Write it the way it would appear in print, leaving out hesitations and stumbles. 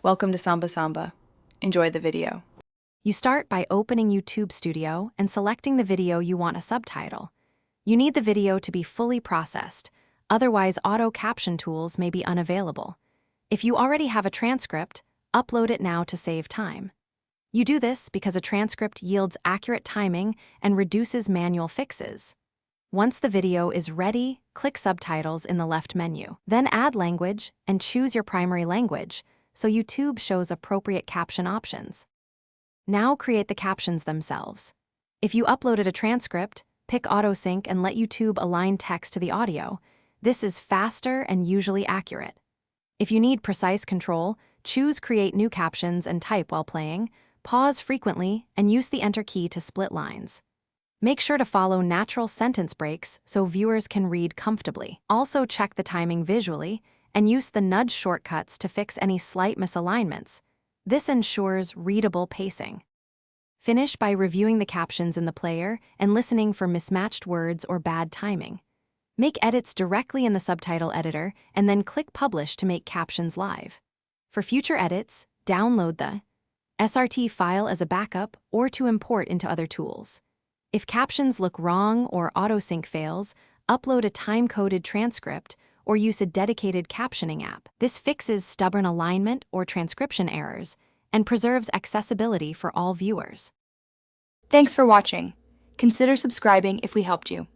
Welcome to Samba Samba. Enjoy the video. You start by opening YouTube Studio and selecting the video you want a subtitle. You need the video to be fully processed, otherwise auto caption tools may be unavailable. If you already have a transcript, upload it now to save time. You do this because a transcript yields accurate timing and reduces manual fixes. Once the video is ready, click Subtitles in the left menu. Then add language and choose your primary language, so YouTube shows appropriate caption options. Now create the captions themselves. If you uploaded a transcript, pick AutoSync and let YouTube align text to the audio. This is faster and usually accurate. If you need precise control, choose Create New Captions and type while playing, pause frequently, and use the Enter key to split lines. Make sure to follow natural sentence breaks so viewers can read comfortably. Also check the timing visually and use the nudge shortcuts to fix any slight misalignments. This ensures readable pacing. Finish by reviewing the captions in the player and listening for mismatched words or bad timing. Make edits directly in the subtitle editor and then click Publish to make captions live. For future edits, download the SRT file as a backup or to import into other tools. If captions look wrong or AutoSync fails, upload a time-coded transcript or use a dedicated captioning app. This fixes stubborn alignment or transcription errors and preserves accessibility for all viewers. Thanks for watching. Consider subscribing if we helped you.